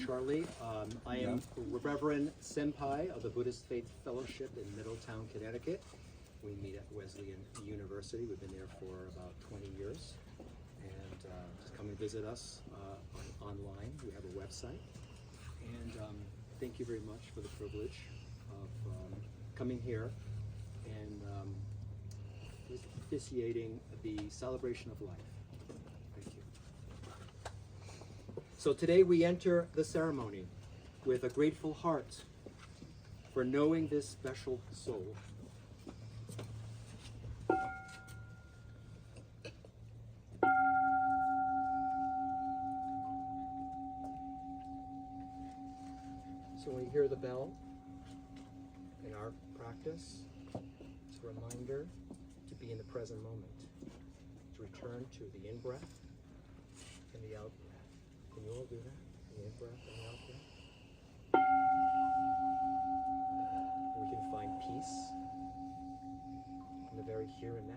Charlie. I am Reverend Senpai of the Buddhist Faith Fellowship in Middletown, Connecticut. We meet at Wesleyan University. We've been there for about 20 years. And just come and visit us online. We have a website. And thank you very much for the privilege of coming here and officiating the celebration of life. Thank you. So today we enter the ceremony with a grateful heart for knowing this special soul. So when you hear the bell in our practice, it's a reminder to be in the present moment, to return to the in-breath and the out-breath. Can you all do that? The in-breath and the out-breath? We can find peace in the very here and now.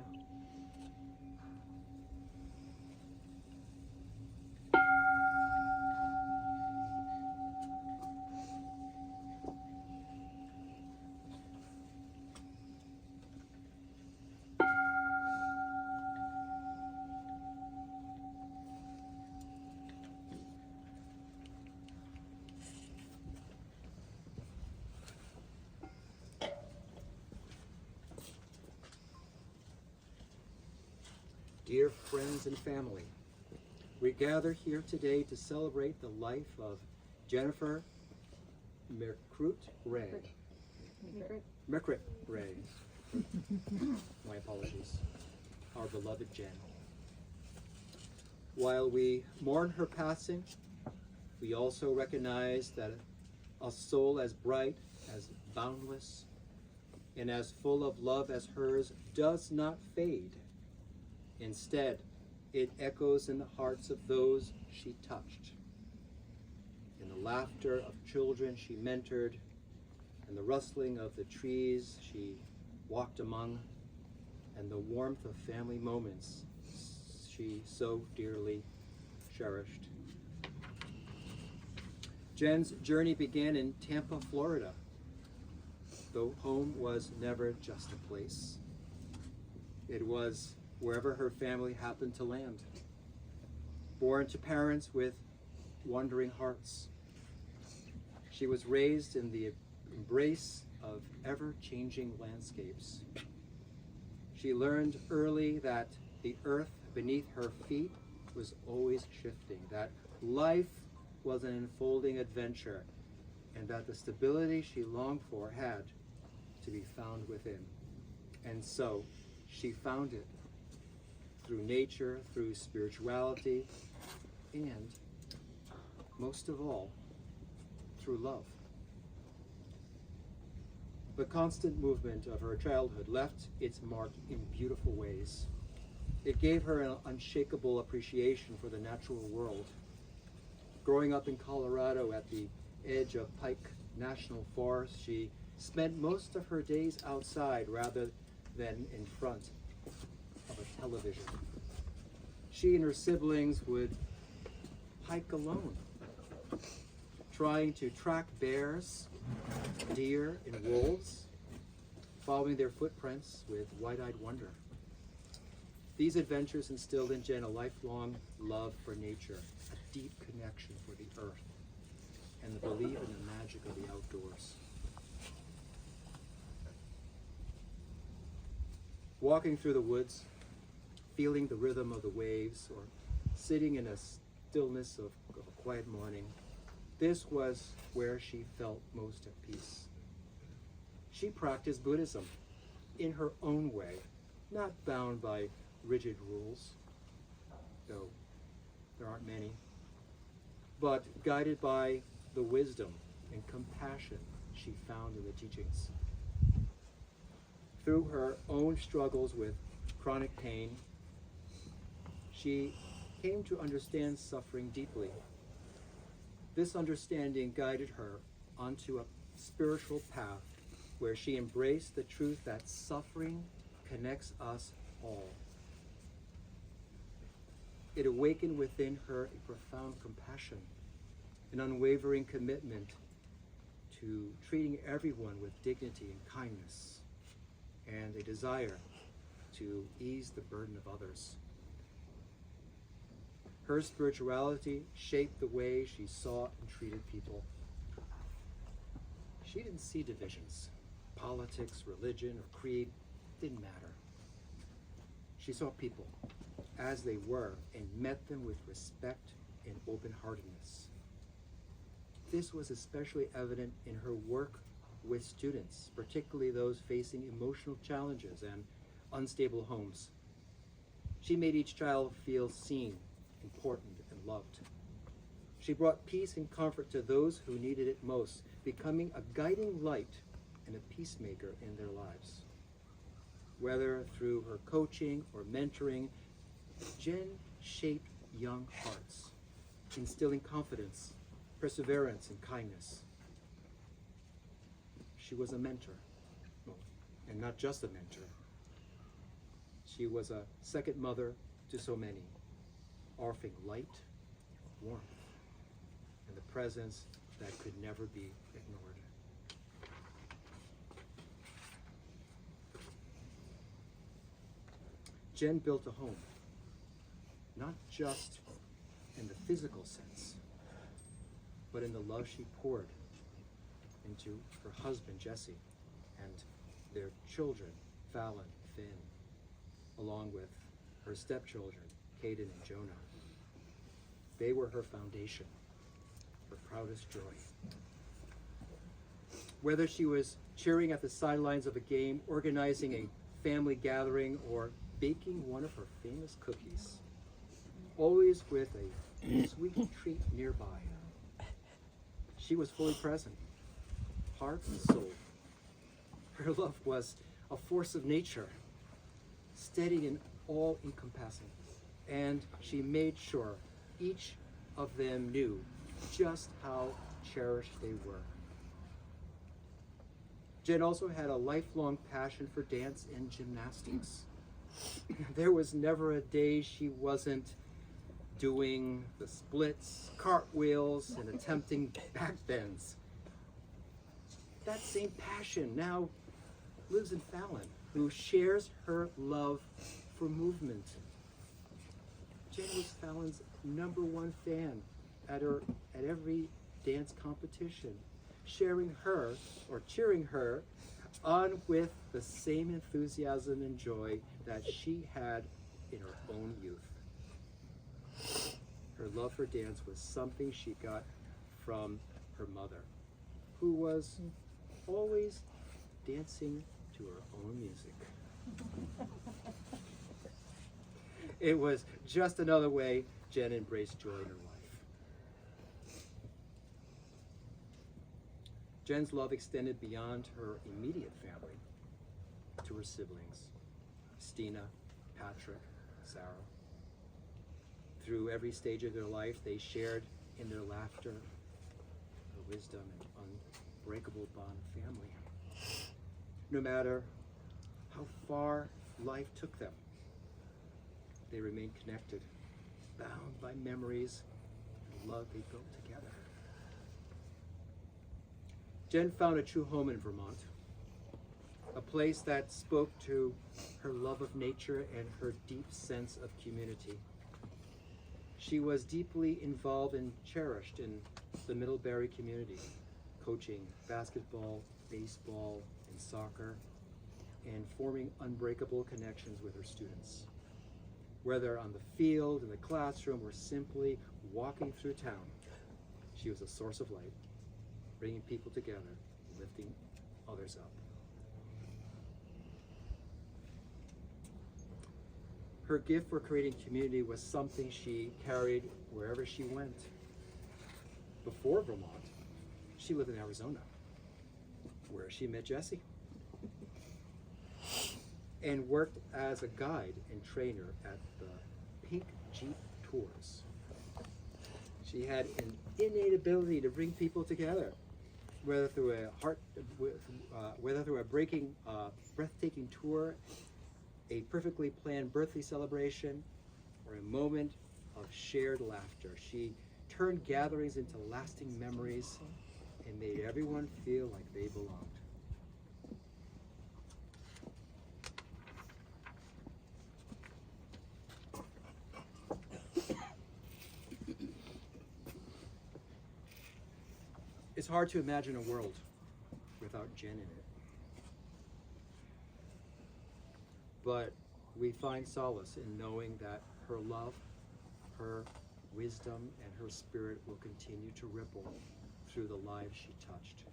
Dear friends and family, we gather here today to celebrate the life of Jennifer Merkrut Ray. Merkrut Ray. My apologies. Our beloved Jen. While we mourn her passing, we also recognize that a soul as bright, as boundless, and as full of love as hers does not fade. Instead, it echoes in the hearts of those she touched, in the laughter of children she mentored, and the rustling of the trees she walked among, and the warmth of family moments she so dearly cherished. Jen's journey began in Tampa, Florida, though home was never just a place. It was wherever her family happened to land. Born to parents with wandering hearts, she was raised in the embrace of ever-changing landscapes. She learned early that the earth beneath her feet was always shifting, that life was an unfolding adventure, and that the stability she longed for had to be found within. And so she found it through nature, through spirituality, and most of all, through love. The constant movement of her childhood left its mark in beautiful ways. It gave her an unshakable appreciation for the natural world. Growing up in Colorado at the edge of Pike National Forest, she spent most of her days outside rather than in front of a television. She and her siblings would hike alone, trying to track bears, deer, and wolves, following their footprints with wide-eyed wonder. These adventures instilled in Jen a lifelong love for nature, a deep connection for the earth, and the belief in the magic of the outdoors. Walking through the woods, feeling the rhythm of the waves, or sitting in a stillness of a quiet morning, this was where she felt most at peace. She practiced Buddhism in her own way, not bound by rigid rules, though there aren't many, but guided by the wisdom and compassion she found in the teachings. Through her own struggles with chronic pain, she came to understand suffering deeply. This understanding guided her onto a spiritual path where she embraced the truth that suffering connects us all. It awakened within her a profound compassion an unwavering commitment to treating everyone with dignity and kindness, and a desire to ease the burden of others. Her spirituality shaped the way she saw and treated people. She didn't see divisions. Politics, religion, or creed didn't matter. She saw people as they were and met them with respect and open-heartedness. This was especially evident in her work with students, particularly those facing emotional challenges and unstable homes. She made each child feel seen, important, and loved. She brought peace and comfort to those who needed it most, becoming a guiding light and a peacemaker in their lives. Whether through her coaching or mentoring, Jen shaped young hearts, instilling confidence, perseverance, and kindness. She was a mentor, and not just a mentor. She was a second mother to so many, offering light, warmth, and the presence that could never be ignored. Jen built a home, not just in the physical sense, but in the love she poured into her husband, Jesse, and their children, Fallon, Finn, along with her stepchildren, Caden and Jonah. They were her foundation, her proudest joy. Whether she was cheering at the sidelines of a game, organizing a family gathering, or baking one of her famous cookies, always with a sweet treat nearby, she was fully present, heart and soul. Her love was a force of nature, steady and all-encompassing, and she made sure each of them knew just how cherished they were. Jen also had a lifelong passion for dance and gymnastics. There was never a day she wasn't doing the splits, cartwheels, and attempting back bends. That same passion now lives in Fallon, who shares her love for movement. Jen was Fallon's #1 fan at every dance competition, cheering her on with the same enthusiasm and joy that she had in her own youth. Her love for dance was something she got from her mother, who was always dancing to her own music. It was just another way Jen embraced joy in her life. Jen's love extended beyond her immediate family to her siblings, Stina, Patrick, Sarah. Through every stage of their life, they shared in their laughter, her wisdom, and unbreakable bond of family. No matter how far life took them, they remained connected, bound by memories and love they built together. Jen found a true home in Vermont, a place that spoke to her love of nature and her deep sense of community. She was deeply involved and cherished in the Middlebury community, coaching basketball, baseball, and soccer, and forming unbreakable connections with her students. Whether on the field, in the classroom, or simply walking through town, she was a source of light, bringing people together, lifting others up. Her gift for creating community was something she carried wherever she went. Before Vermont, she lived in Arizona, where she met Jesse, and worked as a guide and trainer at the Pink Jeep Tours. She had an innate ability to bring people together, whether through a breathtaking tour, a perfectly planned birthday celebration, or a moment of shared laughter. She turned gatherings into lasting memories, and made everyone feel like they belonged. It's hard to imagine a world without Jen in it. But we find solace in knowing that her love, her wisdom, and her spirit will continue to ripple through the lives she touched.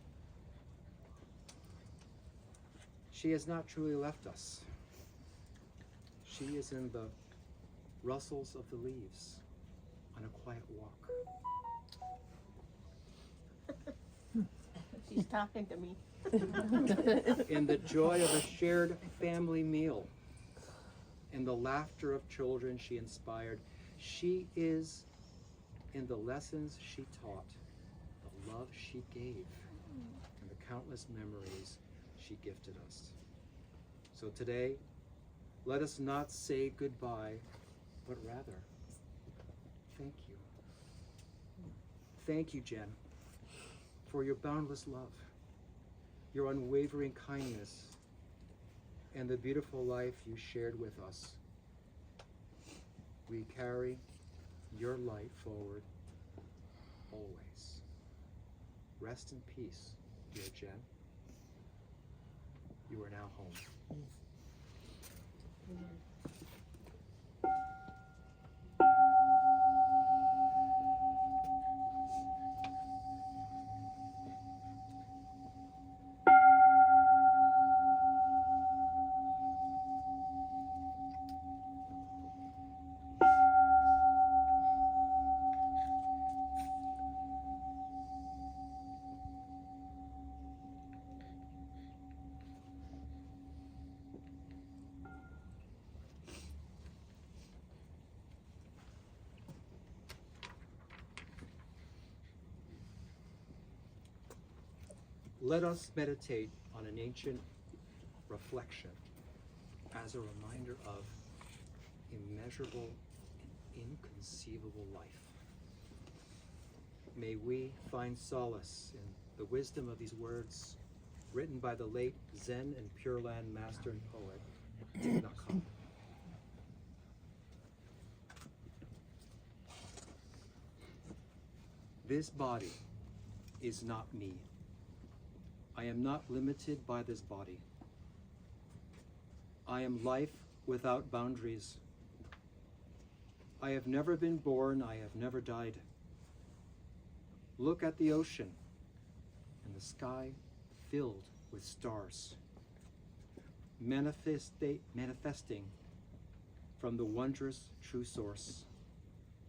She has not truly left us. She is in the rustles of the leaves on a quiet walk. She's talking to me. In the joy of a shared family meal, in the laughter of children she inspired. She is in the lessons she taught, the love she gave, and the countless memories she gifted us. So today, let us not say goodbye, but rather, thank you. Thank you, Jen, for your boundless love, your unwavering kindness, and the beautiful life you shared with us. We carry your light forward always. Rest in peace, dear Jen. You are now home. Let us meditate on an ancient reflection as a reminder of immeasurable and inconceivable life. May we find solace in the wisdom of these words written by the late Zen and Pure Land master and poet, Thich Nhat Hanh. This body is not me. I am not limited by this body. I am life without boundaries. I have never been born, I have never died. Look at the ocean and the sky filled with stars, manifesting from the wondrous true source.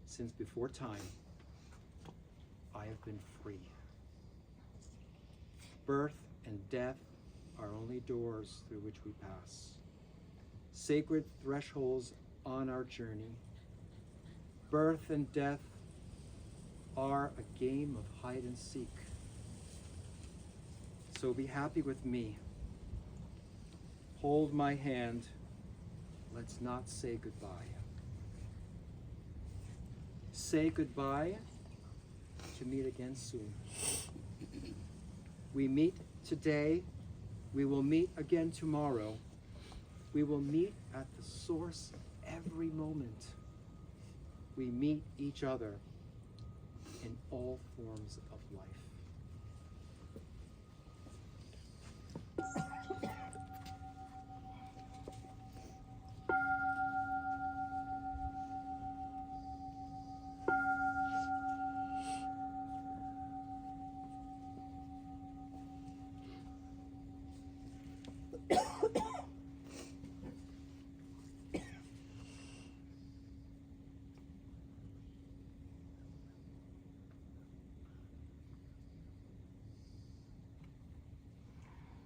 Since before time, I have been free. Birth and death are only doors through which we pass, sacred thresholds on our journey. Birth and death are a game of hide and seek. So be happy with me. Hold my hand. Let's not say goodbye. Say goodbye to meet again soon. We meet today, we will meet again tomorrow. We will meet at the source every moment. We meet each other in all forms of life.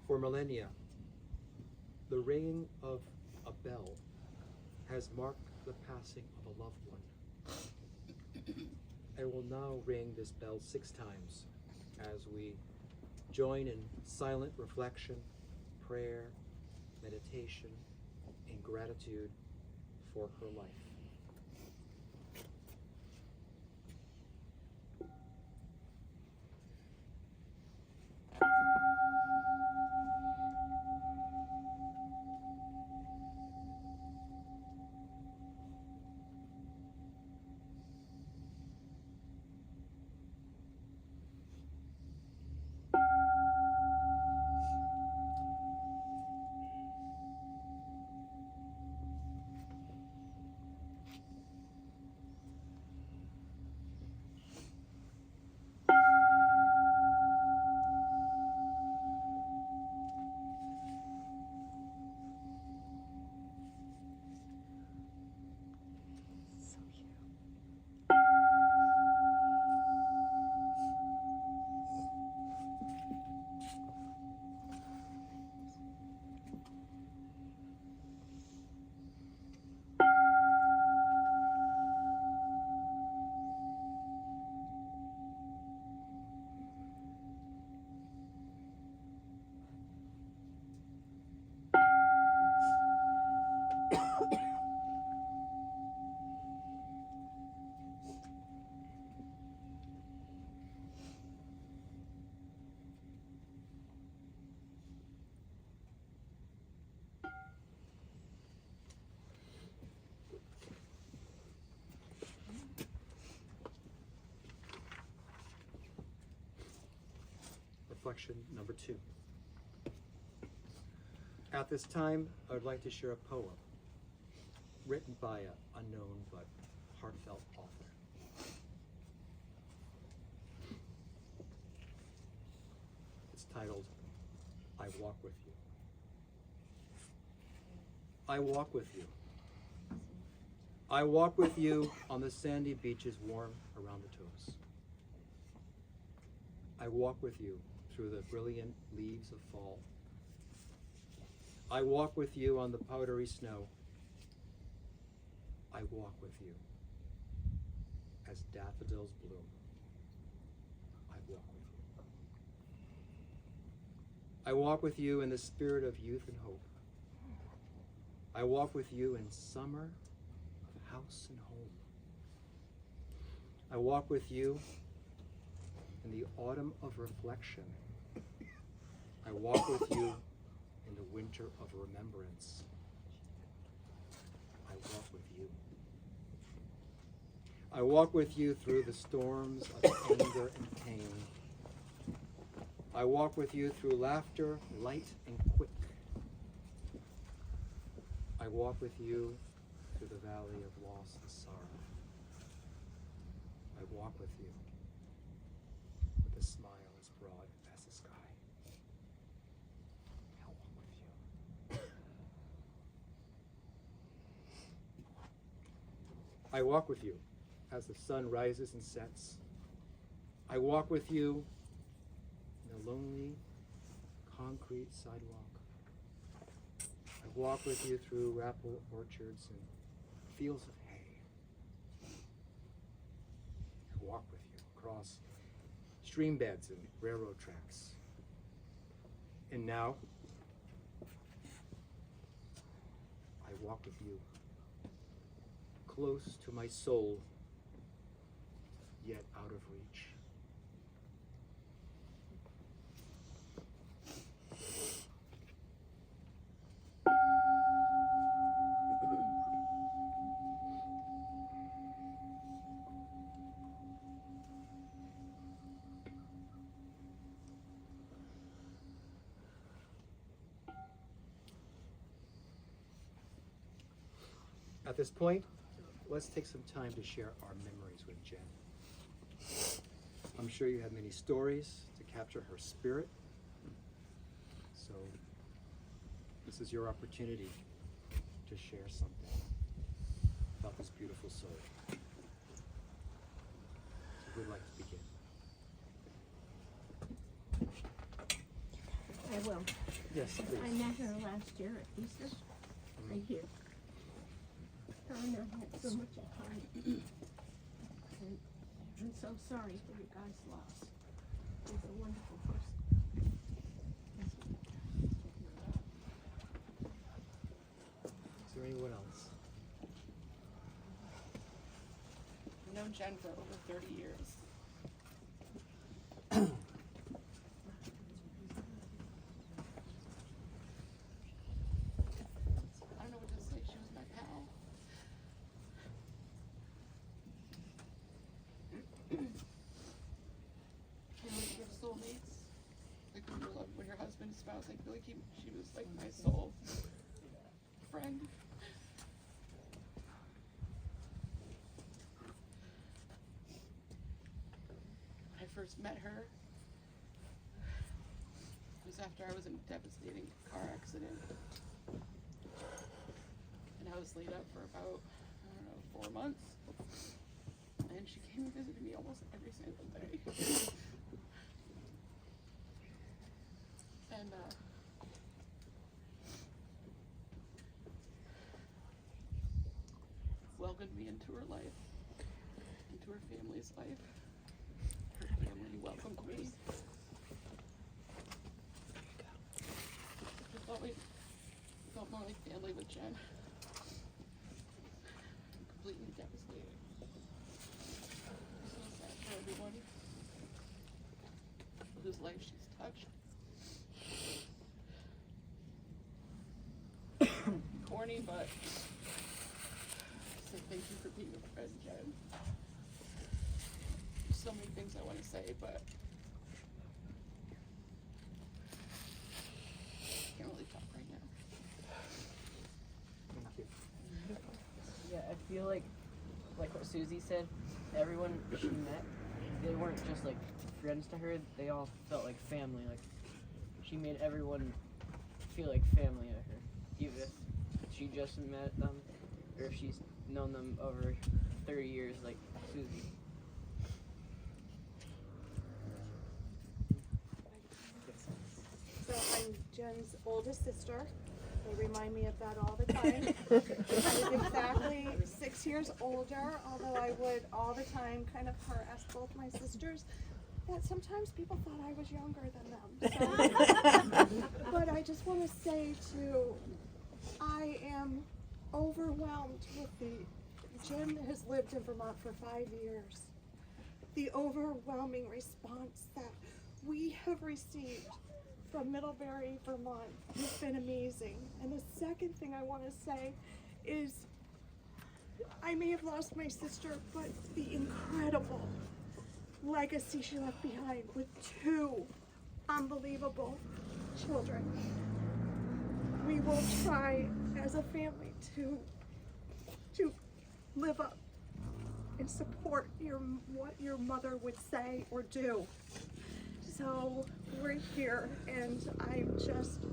For millennia, the ringing of a bell has marked the passing of a loved one. I will now ring this bell 6 times as we join in silent reflection, prayer, meditation, and gratitude for her life. reflection number 2. At this time, I would like to share a poem written by an unknown but heartfelt author. It's titled, I Walk With You. I walk with you. I walk with you on the sandy beaches warm around the toes. I walk with you through the brilliant leaves of fall. I walk with you on the powdery snow. I walk with you as daffodils bloom. I walk with you. I walk with you in the spirit of youth and hope. I walk with you in summer of house and home. I walk with you in the autumn of reflection. I walk with you in the winter of remembrance. I walk with you. I walk with you through the storms of anger and pain. I walk with you through laughter, light and quick. I walk with you through the valley of loss and sorrow. I walk with you with a smile as broad as the sky. I walk with you. I walk with you as the sun rises and sets. I walk with you in the lonely concrete sidewalk. I walk with you through apple orchards and fields of hay. I walk with you across stream beds and railroad tracks. And now, I walk with you, close to my soul, yet out of reach. At this point, let's take some time to share our memories with Jen. I'm sure you have many stories to capture her spirit. So this is your opportunity to share something about this beautiful soul. So we'd like to begin. I will. Yes, please. I met her last year at Easter, right here. Her and I had so much in common. And I'm so sorry for your guys' loss. She's a wonderful person. Is there anyone else? I've known Jen for over 30 years. I don't know what to say. She was my pal. You know, like your soulmates. Like when your husband and spouse, I feel like she was like my soul friend. When I first met her, it was after I was in a devastating car accident. And I was laid up for about, 4 months. And she came and visited me almost every single day. And welcomed me into her life, into her family's life. Her family welcomed me. I felt more like family with Jen. I'm completely devastated. So sad for everyone whose life she's touched. Corny, but so thank you for being a friend, Jen. There's so many things I want to say, but feel like what Susie said, everyone she met, they weren't just like friends to her, they all felt like family. Like she made everyone feel like family to her, even if she just met them or if she's known them over 30 years like Susie. So I'm Jen's oldest sister. They remind me of that all the time. I'm exactly 6 years older, although I would all the time kind of harass both my sisters. That sometimes people thought I was younger than them. So. But I just want to say too, I am overwhelmed with Jen has lived in Vermont for 5 years. The overwhelming response that we have received from Middlebury, Vermont has been amazing. And the second thing I want to say is I may have lost my sister, but the incredible legacy she left behind with 2 unbelievable children. We will try as a family to live up and support what your mother would say or do. So we're here, and I'm just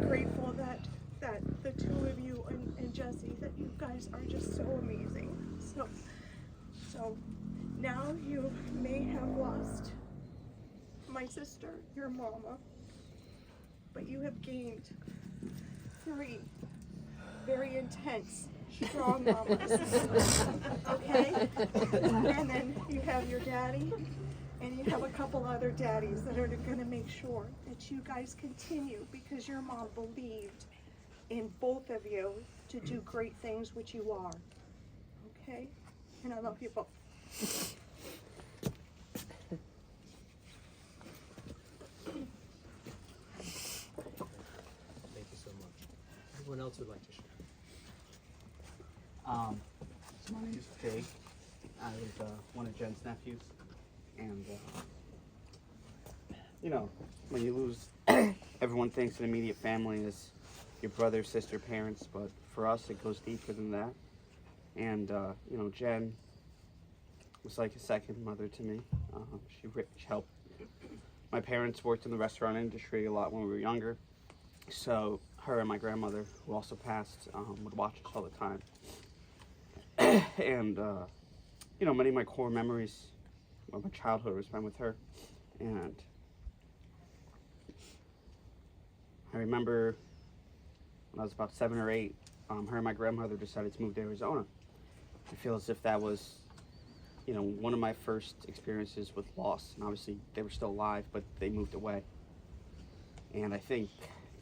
grateful that the 2 of you and Jesse, that you guys are just so amazing. So now you may have lost my sister, your mama, but you have gained 3 very intense, strong mamas. Okay? And then you have your daddy, and you have a couple other daddies that are going to make sure that you guys continue, because your mom believed in both of you to do great things, which you are. Okay? And I love you both. Thank you so much. Anyone else would like to share? So my name's Jake. I was one of Jen's nephews, and you know, when you lose, everyone thinks an immediate family is your brother, sister, parents, but for us it goes deeper than that. And you know, Jen was like a second mother to me. She helped. My parents worked in the restaurant industry a lot when we were younger, so her and my grandmother, who also passed, would watch us all the time. And you know, many of my core memories of my childhood were spent with her. And I remember when I was about 7 or 8, her and my grandmother decided to move to Arizona. I feel as if that was, you know, one of my first experiences with loss. And obviously they were still alive, but they moved away. And I think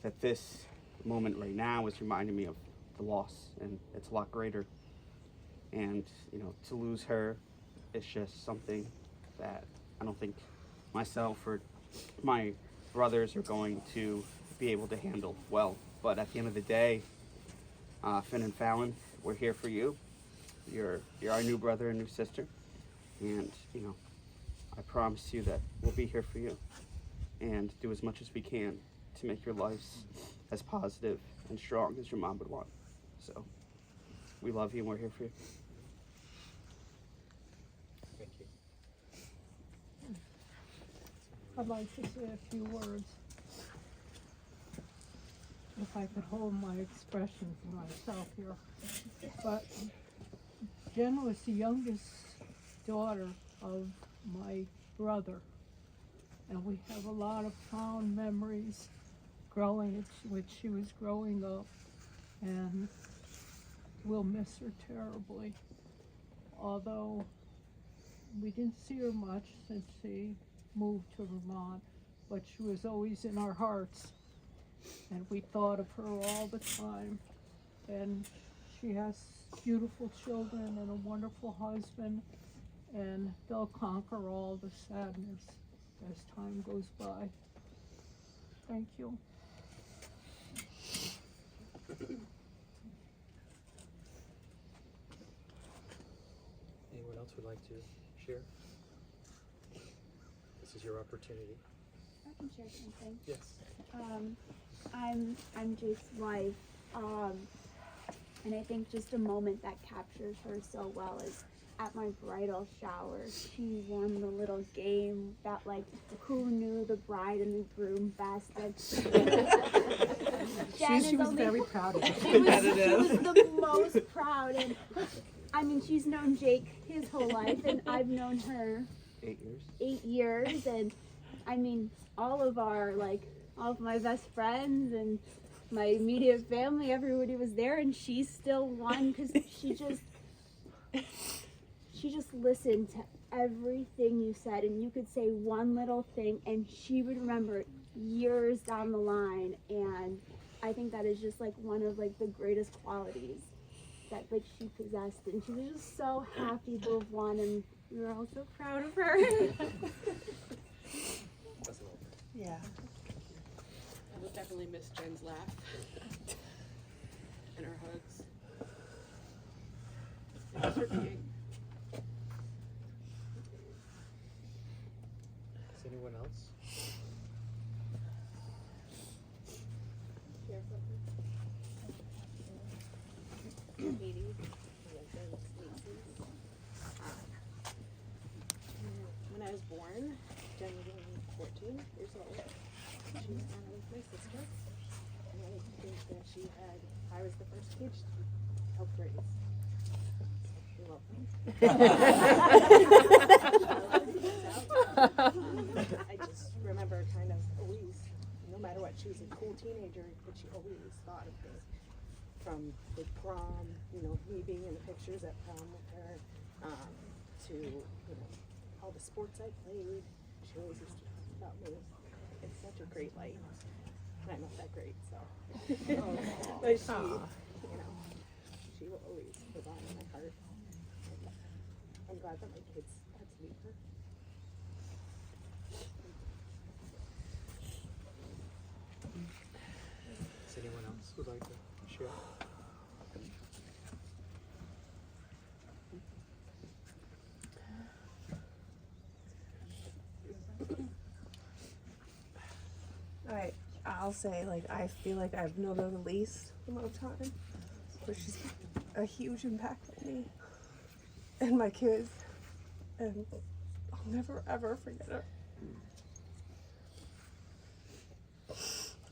that this moment right now is reminding me of the loss, and it's a lot greater. And, you know, to lose her is just something that I don't think myself or my brothers are going to be able to handle well. But at the end of the day, Finn and Fallon, we're here for you. You're our new brother and new sister. And, you know, I promise you that we'll be here for you and do as much as we can to make your lives as positive and strong as your mom would want. So, we love you and we're here for you. Thank you. I'd like to say a few words. If I could hold my expression for myself here. But Jen was the youngest daughter of my brother. And we have a lot of fond memories when she was growing up. And we'll miss her terribly. Although we didn't see her much since she moved to Vermont, but she was always in our hearts, and we thought of her all the time. And she has beautiful children and a wonderful husband, and they'll conquer all the sadness as time goes by. Thank you. Anyone else would like to share? This is your opportunity. I can share something. Yes. I'm Jake's wife. And I think just a moment that captures her so well is at my bridal shower, she won the little game that, like, who knew the bride and the groom best. Like, She was very proud of it. she was the most proud, and I mean, she's known Jake his whole life, and I've known her 8 years. 8 years, and I mean, all of my best friends and my immediate family, everybody was there, and she still won because she just listened to everything you said, and you could say one little thing and she would remember it years down the line. And I think that is just like one of like the greatest qualities that like she possessed, and she was just so happy to have won, and we were all so proud of her. Yeah. I will definitely miss Jen's laugh and her hugs. And just her being. Is anyone else? Share something. Katie, Jen's nieces. When I was born, Jen was only 14 years old. She was on with my sister, and I think that I was the first kid she helped raise. You're welcome. I just remember kind of always, no matter what, she was a cool teenager, but she always thought of me. From the prom, me being in the pictures at prom with her, to, all the sports I played. She always used to talk about me. It's such a great light. And I'm not that great, so. But she, she will always live on in my heart. And I'm glad that my kids got to meet her. Does anyone else would like to share? I'll say, like, I feel like I've known her the least amount of time, but she's a huge impact on me and my kids, and I'll never ever forget her.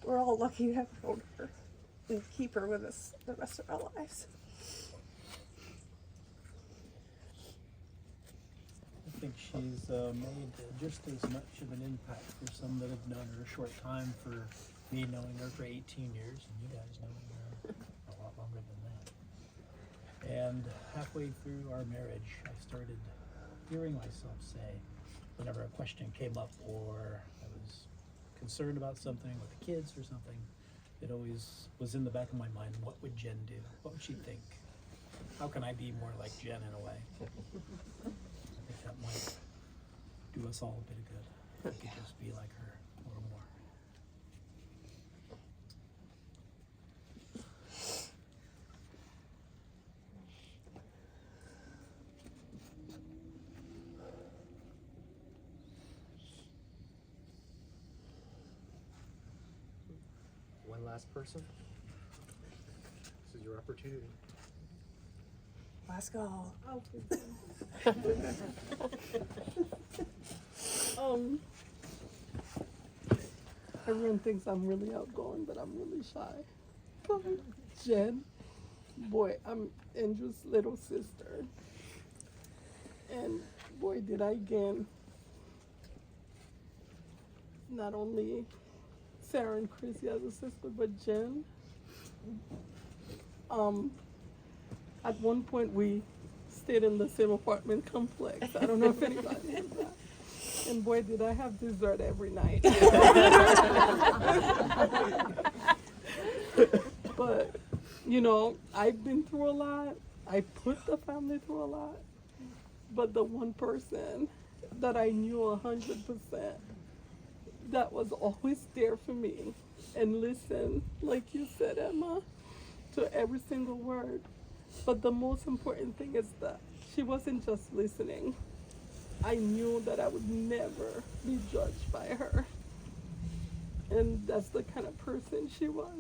We're all lucky to have known her and keep her with us the rest of our lives. I think she's made just as much of an impact for some that have known her a short time, for me knowing her for 18 years, and you guys knowing her a lot longer than that. And halfway through our marriage, I started hearing myself say, whenever a question came up or I was concerned about something with the kids or something, it always was in the back of my mind, what would Jen do? What would she think? How can I be more like Jen in a way? I think that might do us all a bit of good. We could just be like her a little more. One last person. This is your opportunity. Let's go. Everyone thinks I'm really outgoing, but I'm really shy. Jen, boy, I'm Andrew's little sister. And boy, did I gain not only Sarah and Chrissy as a sister, but Jen. At one point we stayed in the same apartment complex. I don't know if anybody knows that. And boy, did I have dessert every night. But, I've been through a lot. I put the family through a lot. But the one person that I knew 100%, that was always there for me and listened, like you said, Emma, to every single word. But the most important thing is that she wasn't just listening. I knew that I would never be judged by her. And that's the kind of person she was.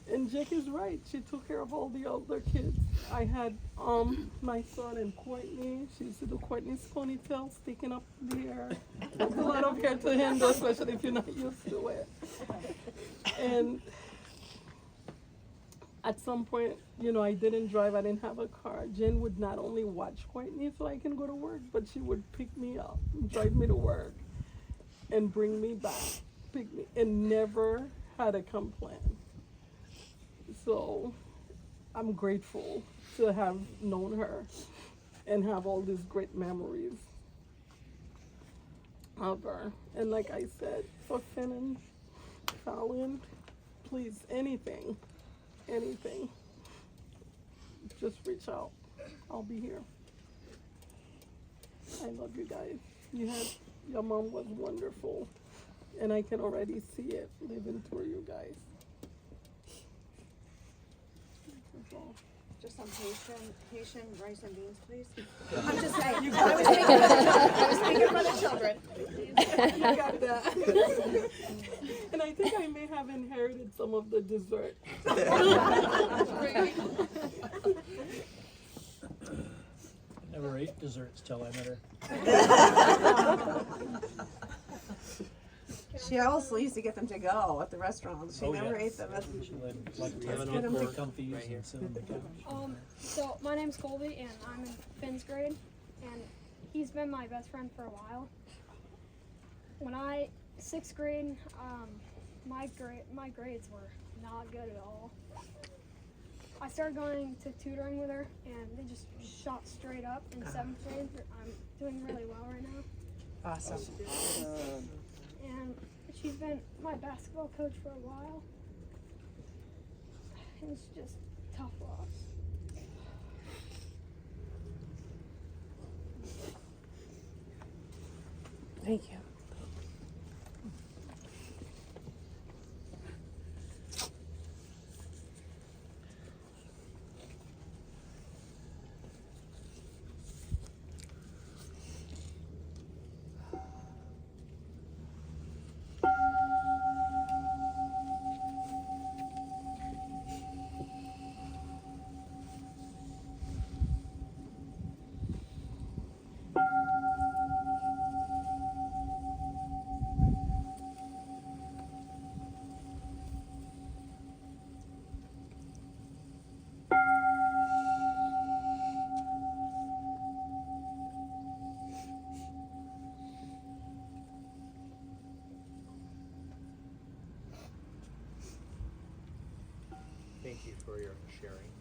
And Jake is right. She took care of all the older kids. I had my son and Courtney. She used to do Courtney's ponytail sticking up the hair. That's a lot of hair to handle, especially if you're not used to it. And at some point, you know, I didn't drive. I didn't have a car. Jen would not only watch Courtney so I can go to work, but she would pick me up, drive me to work, and bring me back. Pick me, and never had a complaint. So I'm grateful to have known her and have all these great memories of her. And like I said, for Finn and Fallon, please, anything, just reach out. I'll be here. I love you guys. Your mom was wonderful, and I can already see it living through you guys. Just some Haitian rice and beans, please. I'm just saying. I was speaking for the children. You got that. And I think I may have inherited some of the dessert. I never ate desserts till I met her. She also used to get them to go at the restaurants. She Oh, never yeah. ate them at She like to have an get them encore comfy right here. and sit on the couch. So my name's Colby and I'm in Finn's grade, and he's been my best friend for a while. Sixth grade, my grades were not good at all. I started going to tutoring with her, and they just shot straight up in seventh grade. I'm doing really well right now, Awesome. and she's been my basketball coach for a while. It's just tough loss. Thank you. Thank you for your sharing.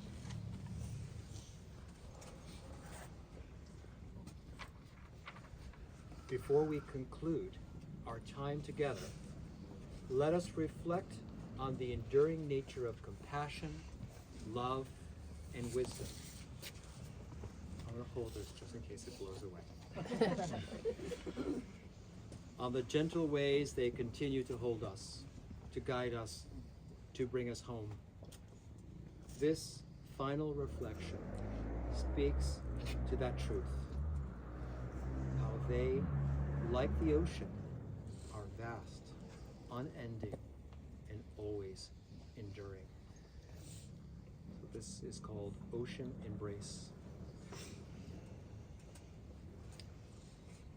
Before we conclude our time together, let us reflect on the enduring nature of compassion, love, and wisdom. I'm going to hold this just in case it blows away. On the gentle ways they continue to hold us, to guide us, to bring us home. This final reflection speaks to that truth. How they, like the ocean, are vast, unending, and always enduring. So this is called Ocean Embrace.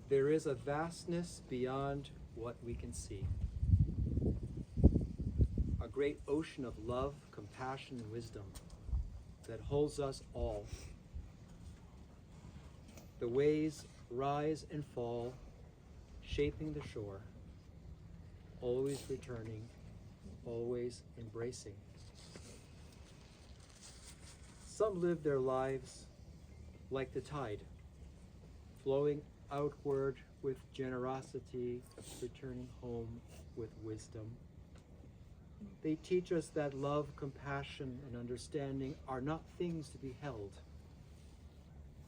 There is a vastness beyond what we can see. A great ocean of love, compassion, and wisdom that holds us all. The waves rise and fall, shaping the shore, always returning, always embracing. Some live their lives like the tide, flowing outward with generosity, returning home with wisdom. They teach us that love, compassion, and understanding are not things to be held,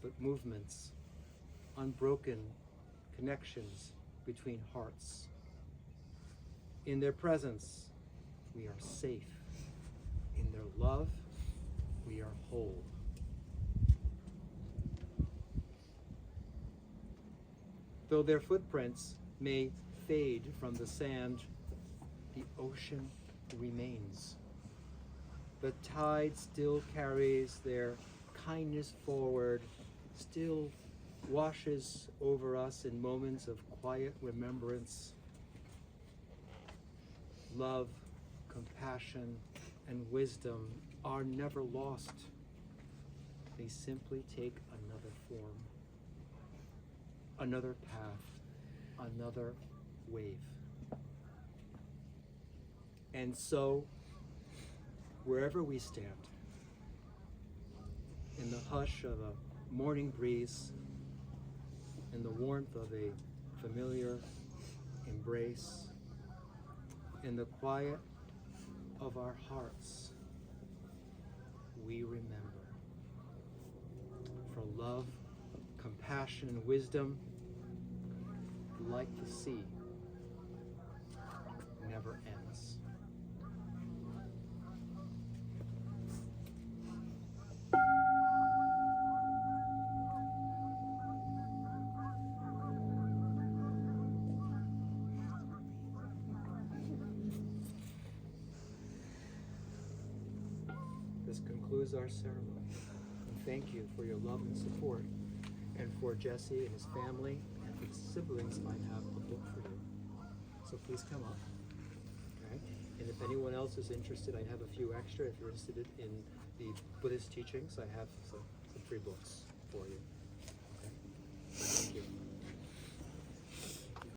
but movements, unbroken connections between hearts. In their presence, we are safe. In their love, we are whole. Though their footprints may fade from the sand, the ocean remains. The tide still carries their kindness forward, still washes over us in moments of quiet remembrance. Love, compassion, and wisdom are never lost. They simply take another form, another path, another wave. And so, wherever we stand, in the hush of a morning breeze, in the warmth of a familiar embrace, in the quiet of our hearts, we remember. For love, compassion, and wisdom, like the sea, never ends. This concludes our ceremony. And thank you for your love and support, and for Jesse and his family and his siblings might have a book for you. So please come up. Okay? And if anyone else is interested, I have a few extra. If you're interested in the Buddhist teachings, I have some free books for you.